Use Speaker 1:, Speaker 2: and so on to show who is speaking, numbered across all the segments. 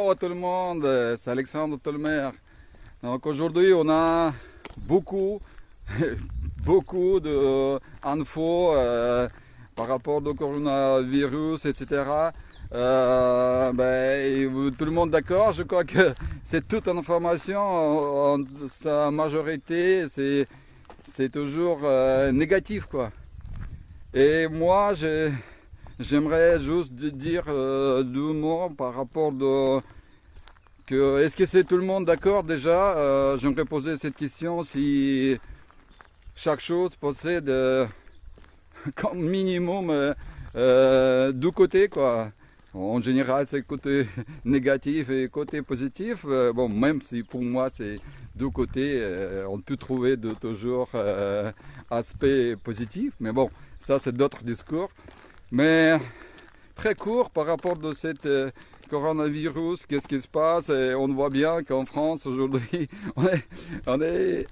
Speaker 1: Bonjour à tout le monde, c'est Alexandre Tolmer. Donc aujourd'hui on a beaucoup, beaucoup d'infos par rapport au coronavirus, etc. Tout le monde d'accord, je crois que c'est toute information, en sa majorité, c'est toujours négatif, quoi. Et moi, j'aimerais juste dire deux mots par rapport est-ce que c'est tout le monde d'accord déjà. J'aimerais poser cette question si chaque chose possède comme minimum deux côtés, quoi. En général, c'est côté négatif et côté positif. Bon, même si pour moi c'est deux côtés, on peut trouver toujours aspect positif, mais bon, ça c'est d'autres discours. Mais très court par rapport de cette coronavirus, qu'est-ce qui se passe? Et on voit bien qu'en France aujourd'hui, on est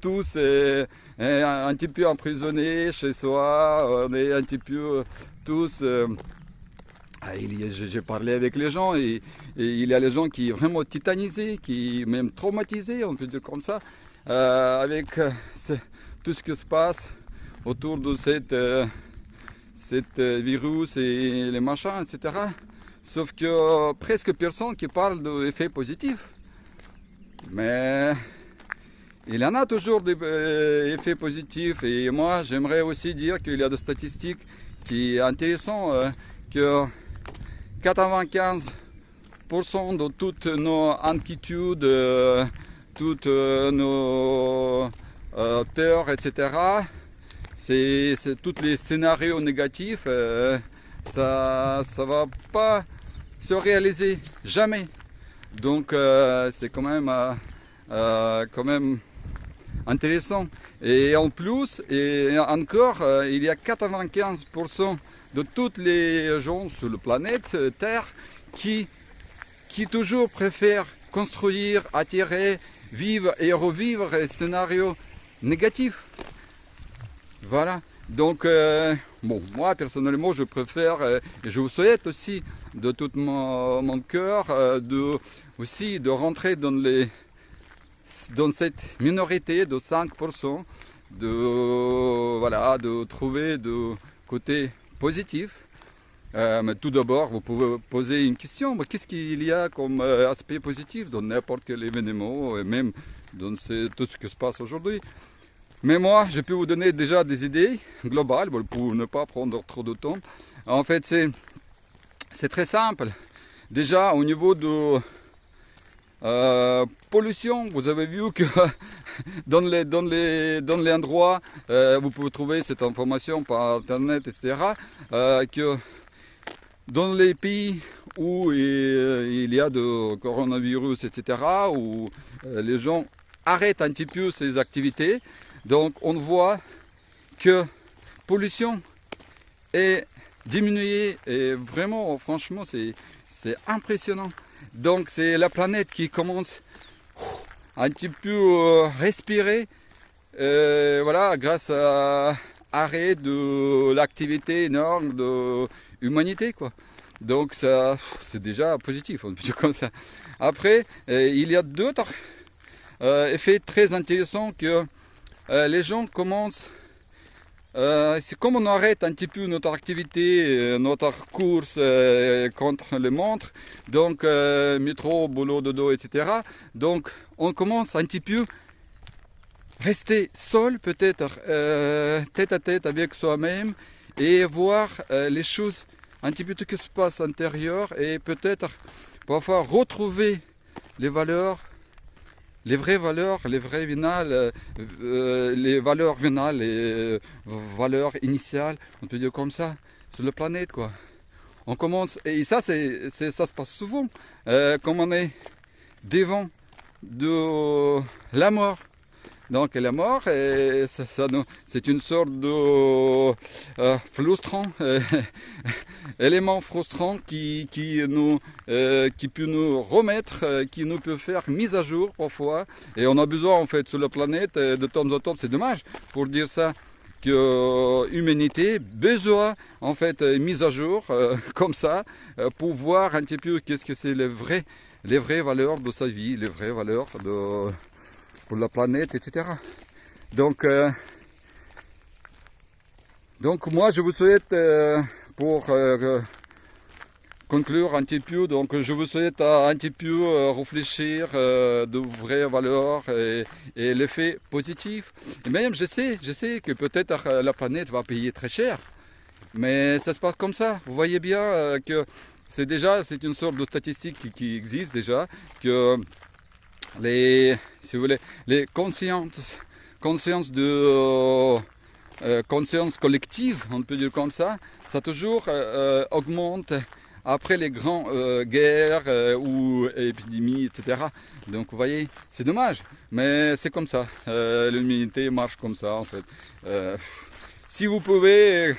Speaker 1: tous un petit peu emprisonnés chez soi, on est un petit peu tous... J'ai parlé avec les gens et il y a les gens qui sont vraiment titanisés, qui même traumatisés, on peut dire comme ça, avec tout ce qui se passe autour de cette virus et les machins, etc. Sauf que presque personne qui parle d'effets positifs. Mais il y en a toujours des effets positifs. Et moi, j'aimerais aussi dire qu'il y a des statistiques qui sont intéressantes, que 95% de toutes nos inquiétudes, toutes nos peurs, etc., c'est tous les scénarios négatifs, ça va pas se réaliser, jamais. Donc c'est quand même intéressant. Et en plus, et encore, il y a 95% de tous les gens sur la planète Terre qui toujours préfèrent construire, attirer, vivre et revivre des scénarios négatifs. Voilà. Donc, bon, moi personnellement, je préfère, et je vous souhaite aussi de tout mon cœur, aussi de rentrer dans cette minorité de 5%, de trouver de côté positif. Mais tout d'abord, vous pouvez poser une question. Qu'est-ce qu'il y a comme aspect positif dans n'importe quel événement, et même dans tout ce qui se passe aujourd'hui? Mais moi, je peux vous donner déjà des idées globales pour ne pas prendre trop de temps. En fait, c'est très simple. Déjà, au niveau de pollution, vous avez vu que dans les endroits, vous pouvez trouver cette information par internet, etc., que dans les pays où il y a de coronavirus, etc., où les gens arrêtent un petit peu ces activités, donc on voit que pollution est diminuée, et vraiment, franchement, c'est impressionnant. Donc c'est la planète qui commence un petit peu respirer, voilà, grâce à l'arrêt de l'activité énorme de l'humanité, quoi. Donc ça, c'est déjà positif, on peut dire comme ça. Après, il y a d'autres effets très intéressants que les gens commencent. C'est comme on arrête un petit peu notre activité, notre course contre les montres, donc métro, boulot, dodo, etc. Donc on commence un petit peu rester seul, peut-être tête à tête avec soi-même, et voir les choses un petit peu, tout ce qui se passe à l'intérieur, et peut-être parfois retrouver les valeurs, les vraies valeurs, les vraies vénales, les valeurs vénales, les valeurs initiales, on peut dire comme ça, sur la planète, quoi. On commence, et ça, ça se passe souvent, comme on est devant de la mort. Donc la mort, c'est une sorte de frustrant, élément frustrant qui peut nous remettre, qui nous peut faire mise à jour parfois. Et on a besoin en fait sur la planète de temps en temps, c'est dommage pour dire ça, que l'humanité a besoin en fait mise à jour comme ça pour voir un petit peu qu'est-ce que c'est les vraies valeurs de sa vie, les vraies valeurs pour la planète, etc. Donc moi je vous souhaite pour conclure un petit peu, donc je vous souhaite un petit peu réfléchir de vraies valeurs et l'effet positif. Et même je sais que peut-être la planète va payer très cher, mais ça se passe comme ça. Vous voyez bien que c'est une sorte de statistique qui existe déjà, que si vous voulez, les consciences collective, on peut dire comme ça toujours augmente après les grandes guerres ou épidémies, etc. Donc vous voyez, c'est dommage, mais c'est comme ça. L'humanité marche comme ça en fait. Si vous pouvez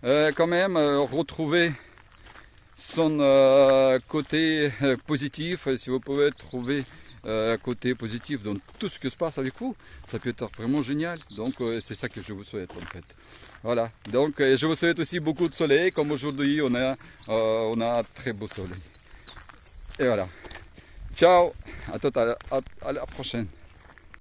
Speaker 1: quand même retrouver son côté positif, si vous pouvez trouver côté positif dans tout ce qui se passe avec vous, ça peut être vraiment génial. Donc c'est ça que je vous souhaite en fait. Voilà, donc je vous souhaite aussi beaucoup de soleil, comme aujourd'hui on a un très beau soleil. Et voilà, ciao, à la prochaine.